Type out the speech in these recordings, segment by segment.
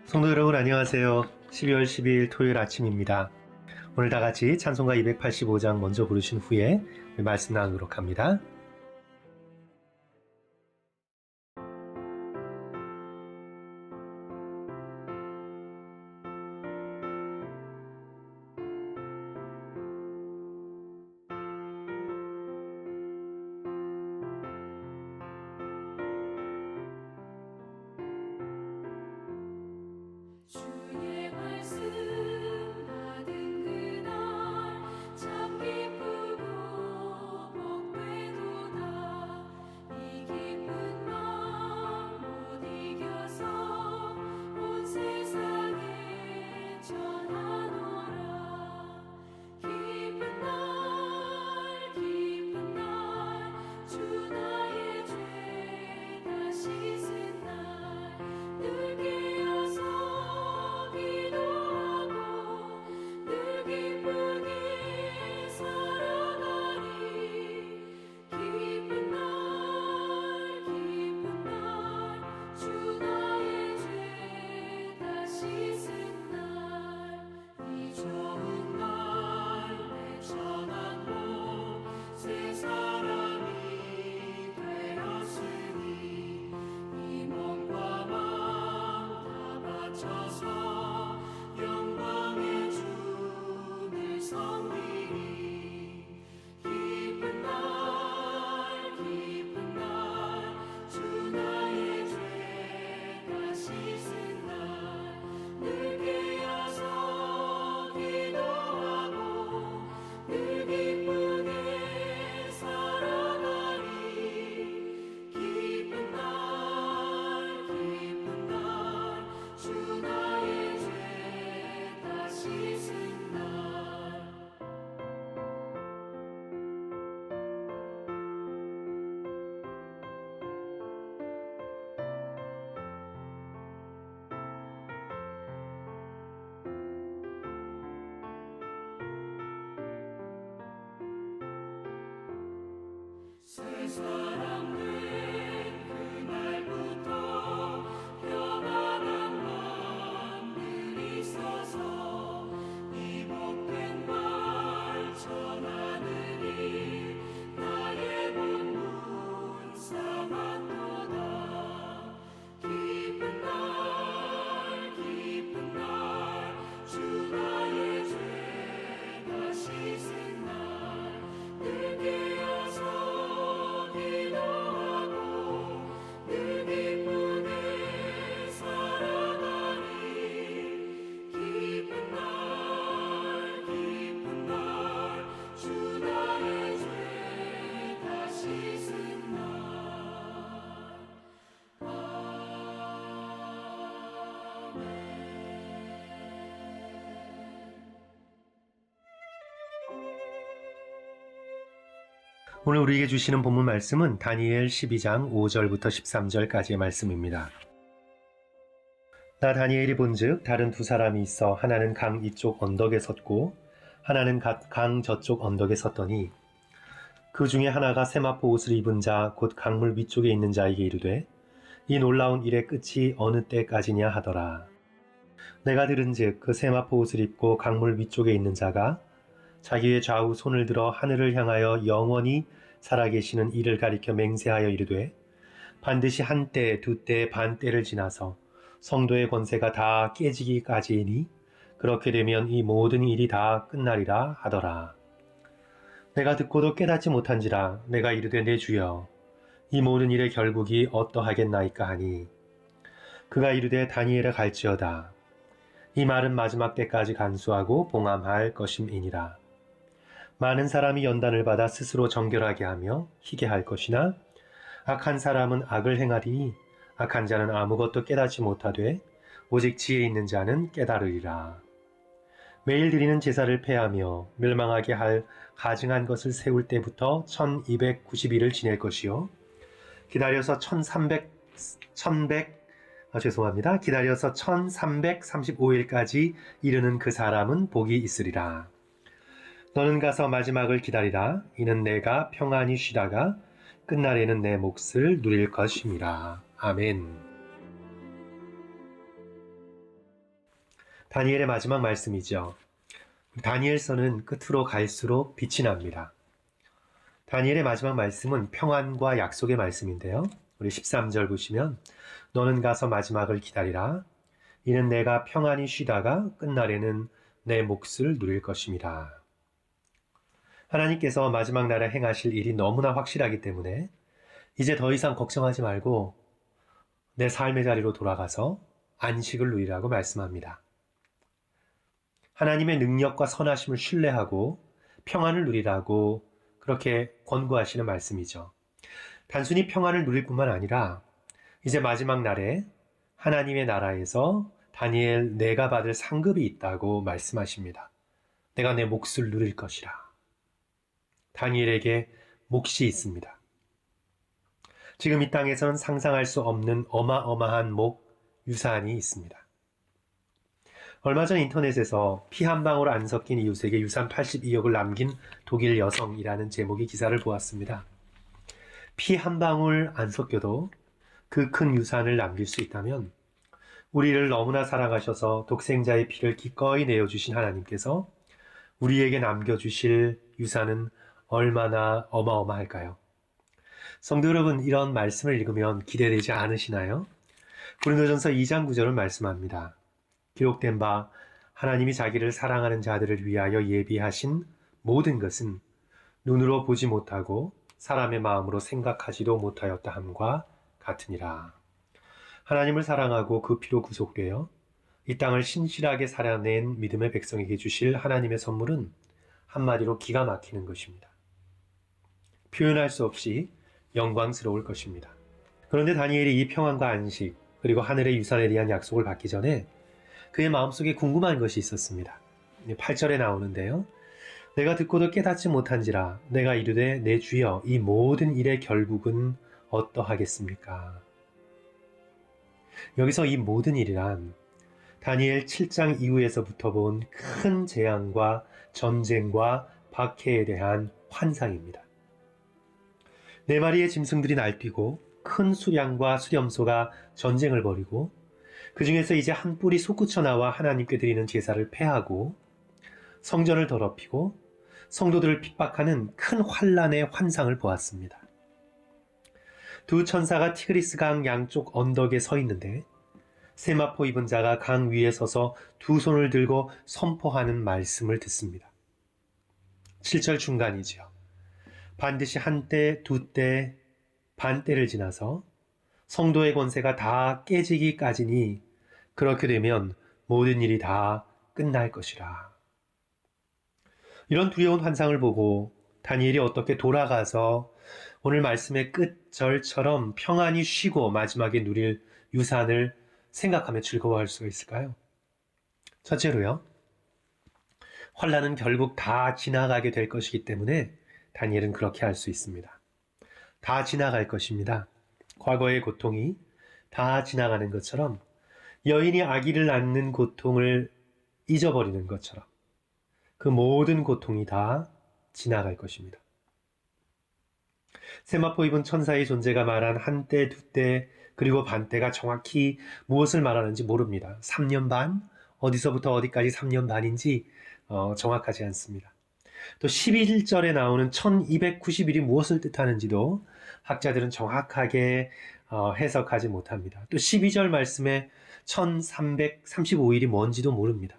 성도 여러분 안녕하세요. 12월 12일 토요일 아침입니다. 오늘 다같이 찬송가 285장 먼저 부르신 후에 말씀 나누도록 합니다. 주의 말씀 받은 그날 참 기쁘고 복되도다. 이 기쁜 마음 못 이겨서 온 세상에 전하노라. 기쁜 날 주 나의 죄 다 씻은 날 늘 깨어서 기도하고 늘 기쁘게 살아가리. 기쁜 날 주 나의 죄 다 씻은 날 이 좋은 날 내 전한 몸 새 사람이 되었으니 이 몸과 마음 다 바쳐서 영광의 주를 섬기리. 기쁜 날 주 나의 죄 다 씻은 날 늘 깨어서 기도하고 늘 기쁘게 살아가리. 기쁜 날 주 나의 죄 다 씻은 날. 새 사람 된 그날부터 평안한 마음 늘 있어서 이 복된 말 전하느니 나의 본분 삼았도다. 기쁜 날 주 나의 죄 다 씻은 날 늘 깨어서 기도하고 늘 기쁘게 살아가리. 기쁜 날 주 나의 죄 다 씻은 날. 아멘. 오늘 우리에게 주시는 본문 말씀은 다니엘 12장 5절부터 13절까지의 말씀입니다. 나 다니엘이 본즉 다른 두 사람이 있어 하나는 강 이쪽 언덕에 섰고 하나는 강 저쪽 언덕에 섰더니 그 중에 하나가 세마포 옷을 입은 자 곧 강물 위쪽에 있는 자에게 이르되 이 놀라운 일의 끝이 어느 때까지냐 하더라. 내가 들은즉 그 세마포 옷을 입고 강물 위쪽에 있는 자가 자기의 좌우 손을 들어 하늘을 향하여 영원히 살아계시는 이를 가리켜 맹세하여 이르되 반드시 한 때, 두 때, 반 때를 지나서 성도의 권세가 다 깨지기까지이니 그렇게 되면 이 모든 일이 다 끝나리라 하더라. 내가 듣고도 깨닫지 못한지라 내가 이르되 내 주여 이 모든 일의 결국이 어떠하겠나이까 하니 그가 이르되 다니엘아 갈지어다. 이 말은 마지막 때까지 간수하고 봉함할 것임이니라. 많은 사람이 연단을 받아 스스로 정결하게 하며 희게 할 것이나 악한 사람은 악을 행하리니 악한 자는 아무것도 깨닫지 못하되 오직 지혜 있는 자는 깨달으리라. 매일 드리는 제사를 폐하며 멸망하게 할 가증한 것을 세울 때부터 1290일을 지낼 것이요 기다려서 1335일까지 이르는 그 사람은 복이 있으리라. 너는 가서 마지막을 기다리라. 이는 내가 평안히 쉬다가 끝날에는 내 몫을 누릴 것임이라. 아멘. 다니엘의 마지막 말씀이죠. 다니엘서는 끝으로 갈수록 빛이 납니다. 다니엘의 마지막 말씀은 평안과 약속의 말씀인데요. 우리 13절 보시면 너는 가서 마지막을 기다리라. 이는 내가 평안히 쉬다가 끝날에는 내 몫을 누릴 것임이라. 하나님께서 마지막 날에 행하실 일이 너무나 확실하기 때문에 이제 더 이상 걱정하지 말고 내 삶의 자리로 돌아가서 안식을 누리라고 말씀합니다. 하나님의 능력과 선하심을 신뢰하고 평안을 누리라고 그렇게 권고하시는 말씀이죠. 단순히 평안을 누릴 뿐만 아니라 이제 마지막 날에 하나님의 나라에서 다니엘 내가 받을 상급이 있다고 말씀하십니다. 내가 내 몫을 누릴 것이라. 다니엘에게 몫이 있습니다. 지금 이 땅에서는 상상할 수 없는 어마어마한 유산이 있습니다. 얼마 전 인터넷에서 피 한 방울 안 섞인 이웃에게 유산 82억을 남긴 독일 여성이라는 제목의 기사를 보았습니다. 피 한 방울 안 섞여도 그 큰 유산을 남길 수 있다면 우리를 너무나 사랑하셔서 독생자의 피를 기꺼이 내어주신 하나님께서 우리에게 남겨주실 유산은 얼마나 어마어마할까요? 성도 여러분, 이런 말씀을 읽으면 기대되지 않으시나요? 고린도전서 2장 9절은 말씀합니다. 기록된 바 하나님이 자기를 사랑하는 자들을 위하여 예비하신 모든 것은 눈으로 보지 못하고 사람의 마음으로 생각하지도 못하였다 함과 같으니라. 하나님을 사랑하고 그 피로 구속되어 이 땅을 신실하게 살아낸 믿음의 백성에게 주실 하나님의 선물은 한마디로 기가 막히는 것입니다. 표현할 수 없이 영광스러울 것입니다. 그런데 다니엘이 이 평안과 안식 그리고 하늘의 유산에 대한 약속을 받기 전에 그의 마음속에 궁금한 것이 있었습니다. 8절에 나오는데요. 내가 듣고도 깨닫지 못한지라 내가 이르되 내 주여 이 모든 일의 결국은 어떠하겠습니까? 여기서 이 모든 일이란 다니엘 7장 이후에서부터 본 큰 재앙과 전쟁과 박해에 대한 환상입니다. 네 마리의 짐승들이 날뛰고 큰 수량과 수렴소가 전쟁을 벌이고 그 중에서 이제 한 뿔이 솟구쳐 나와 하나님께 드리는 제사를 패하고 성전을 더럽히고 성도들을 핍박하는 큰 환란의 환상을 보았습니다. 두 천사가 티그리스 강 양쪽 언덕에 서 있는데 세마포 입은 자가 강 위에 서서 두 손을 들고 선포하는 말씀을 듣습니다. 7절 중간이지요. 반드시 한때, 두때, 반때를 지나서 성도의 권세가 다 깨지기까지니 그렇게 되면 모든 일이 다 끝날 것이라. 이런 두려운 환상을 보고 다니엘이 어떻게 돌아가서 오늘 말씀의 끝절처럼 평안히 쉬고 마지막에 누릴 유산을 생각하며 즐거워할 수가 있을까요? 첫째로요. 환난은 결국 다 지나가게 될 것이기 때문에 다니엘은 그렇게 할 수 있습니다. 다 지나갈 것입니다. 과거의 고통이 다 지나가는 것처럼 여인이 아기를 낳는 고통을 잊어버리는 것처럼 그 모든 고통이 다 지나갈 것입니다. 세마포 입은 천사의 존재가 말한 한때, 두때, 그리고 반때가 정확히 무엇을 말하는지 모릅니다. 3년 반? 어디서부터 어디까지 3년 반인지 정확하지 않습니다. 또 11절에 나오는 1290일이 무엇을 뜻하는지도 학자들은 정확하게 해석하지 못합니다. 또 12절 말씀에 1335일이 뭔지도 모릅니다.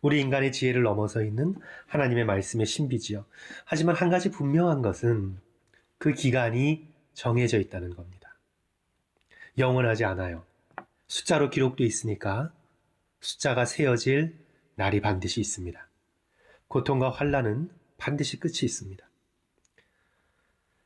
우리 인간의 지혜를 넘어서 있는 하나님의 말씀의 신비지요. 하지만 한 가지 분명한 것은 그 기간이 정해져 있다는 겁니다. 영원하지 않아요. 숫자로 기록되어 있으니까 숫자가 세어질 날이 반드시 있습니다. 고통과 환난은 반드시 끝이 있습니다.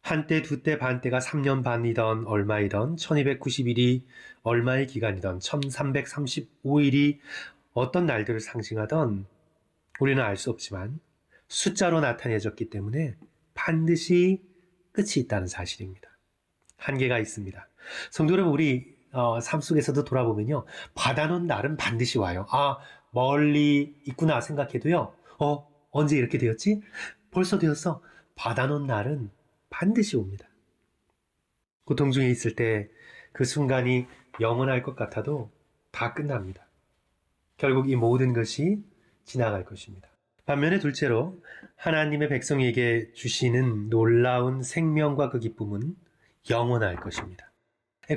한때, 두때, 반때가 3년 반이던 얼마이던 1290일이 얼마의 기간이던 1335일이 어떤 날들을 상징하던 우리는 알 수 없지만 숫자로 나타내졌기 때문에 반드시 끝이 있다는 사실입니다. 한계가 있습니다. 성도 여러분, 우리 삶 속에서도 돌아보면요. 받아놓은 날은 반드시 와요. 멀리 있구나 생각해도요. 언제 이렇게 되었지? 벌써 되었어. 받아놓은 날은 반드시 옵니다. 고통 중에 있을 때 그 순간이 영원할 것 같아도 다 끝납니다. 결국 이 모든 것이 지나갈 것입니다. 반면에 둘째로 하나님의 백성에게 주시는 놀라운 생명과 그 기쁨은 영원할 것입니다.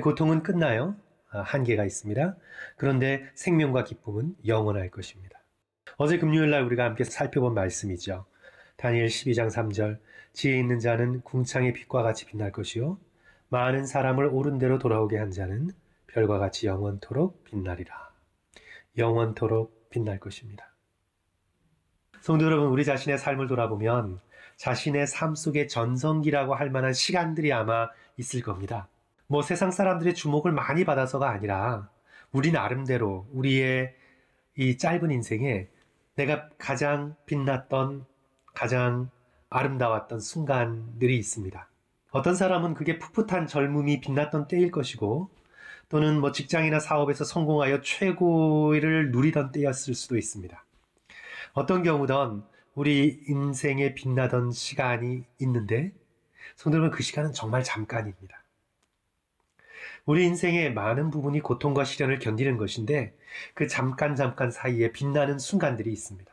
고통은 끝나요. 한계가 있습니다. 그런데 생명과 기쁨은 영원할 것입니다. 어제 금요일날 우리가 함께 살펴본 말씀이죠. 다니엘 12장 3절 지혜 있는 자는 궁창의 빛과 같이 빛날 것이요 많은 사람을 옳은 대로 돌아오게 한 자는 별과 같이 영원토록 빛나리라. 영원토록 빛날 것입니다. 성도 여러분, 우리 자신의 삶을 돌아보면 자신의 삶 속에 전성기라고 할 만한 시간들이 아마 있을 겁니다. 세상 사람들의 주목을 많이 받아서가 아니라 우리 나름대로 우리의 이 짧은 인생에 내가 가장 빛났던, 가장 아름다웠던 순간들이 있습니다. 어떤 사람은 그게 풋풋한 젊음이 빛났던 때일 것이고 또는 직장이나 사업에서 성공하여 최고를 누리던 때였을 수도 있습니다. 어떤 경우든 우리 인생에 빛나던 시간이 있는데 성도 여러분, 그 시간은 정말 잠깐입니다. 우리 인생의 많은 부분이 고통과 시련을 견디는 것인데 그 잠깐 사이에 빛나는 순간들이 있습니다.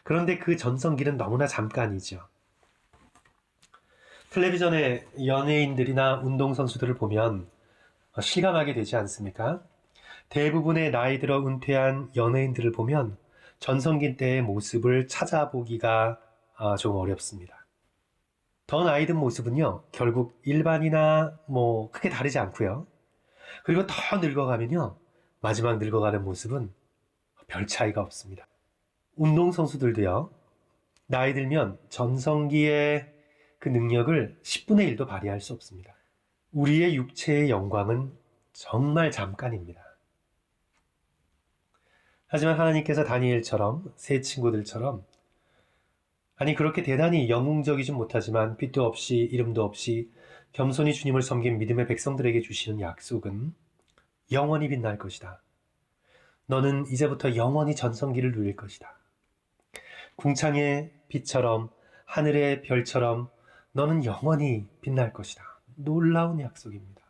그런데 그 전성기는 너무나 잠깐이죠. 텔레비전에 연예인들이나 운동선수들을 보면 실감하게 되지 않습니까? 대부분의 나이 들어 은퇴한 연예인들을 보면 전성기 때의 모습을 찾아보기가 좀 어렵습니다. 더 나이 든 모습은요, 결국 일반이나 크게 다르지 않고요. 그리고 더 늙어가면요, 마지막 늙어가는 모습은 별 차이가 없습니다. 운동선수들도요, 나이 들면 전성기의 그 능력을 10분의 1도 발휘할 수 없습니다. 우리의 육체의 영광은 정말 잠깐입니다. 하지만 하나님께서 다니엘처럼 세 친구들처럼 그렇게 대단히 영웅적이진 못하지만 빛도 없이 이름도 없이 겸손히 주님을 섬긴 믿음의 백성들에게 주시는 약속은 영원히 빛날 것이다. 너는 이제부터 영원히 전성기를 누릴 것이다. 궁창의 빛처럼 하늘의 별처럼 너는 영원히 빛날 것이다. 놀라운 약속입니다.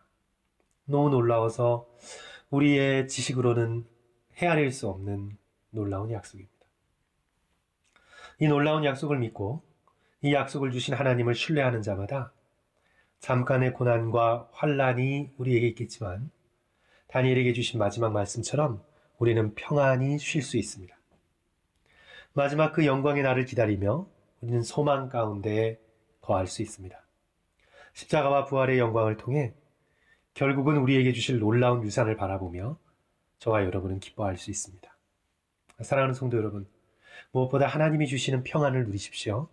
너무 놀라워서 우리의 지식으로는 헤아릴 수 없는 놀라운 약속입니다. 이 놀라운 약속을 믿고 이 약속을 주신 하나님을 신뢰하는 자마다 잠깐의 고난과 환난이 우리에게 있겠지만 다니엘에게 주신 마지막 말씀처럼 우리는 평안히 쉴 수 있습니다. 마지막 그 영광의 날을 기다리며 우리는 소망 가운데 거할 수 있습니다. 십자가와 부활의 영광을 통해 결국은 우리에게 주실 놀라운 유산을 바라보며 저와 여러분은 기뻐할 수 있습니다. 사랑하는 성도 여러분, 무엇보다 하나님이 주시는 평안을 누리십시오.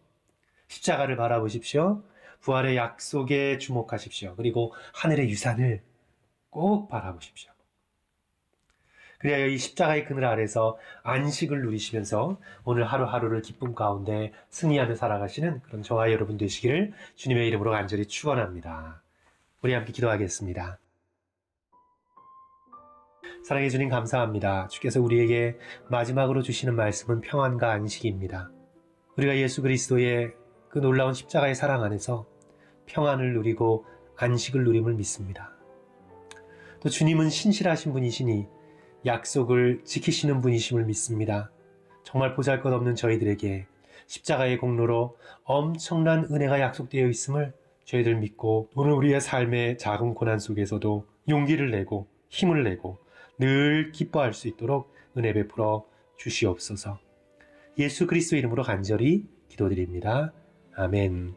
십자가를 바라보십시오. 부활의 약속에 주목하십시오. 그리고 하늘의 유산을 꼭 바라보십시오. 그래야 이 십자가의 그늘 아래서 안식을 누리시면서 오늘 하루하루를 기쁨 가운데 승리하며 살아가시는 그런 저와 여러분 되시기를 주님의 이름으로 간절히 축원합니다. 우리 함께 기도하겠습니다. 사랑해 주님 감사합니다. 주께서 우리에게 마지막으로 주시는 말씀은 평안과 안식입니다. 우리가 예수 그리스도의 그 놀라운 십자가의 사랑 안에서 평안을 누리고 안식을 누림을 믿습니다. 또 주님은 신실하신 분이시니 약속을 지키시는 분이심을 믿습니다. 정말 보잘것없는 저희들에게 십자가의 공로로 엄청난 은혜가 약속되어 있음을 저희들 믿고 오늘 우리의 삶의 작은 고난 속에서도 용기를 내고 힘을 내고 늘 기뻐할 수 있도록 은혜 베풀어 주시옵소서. 예수 그리스도 이름으로 간절히 기도드립니다. 아멘.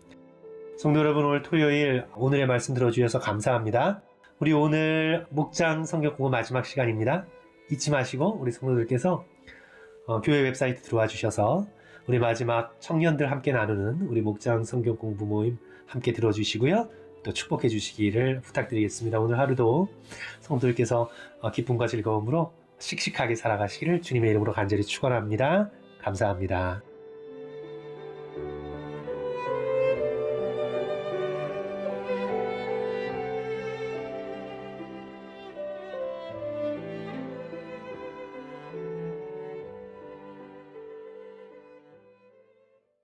성도 여러분, 오늘 토요일 오늘의 말씀 들어주셔서 감사합니다. 우리 오늘 목장 성경 공부 마지막 시간입니다. 잊지 마시고 우리 성도들께서 교회 웹사이트 들어와 주셔서 우리 마지막 청년들 함께 나누는 우리 목장 성경 공부 모임 함께 들어주시고요. 또 축복해 주시기를 부탁드리겠습니다. 오늘 하루도 성도들께서 기쁨과 즐거움으로 씩씩하게 살아가시기를 주님의 이름으로 간절히 축원합니다. 감사합니다.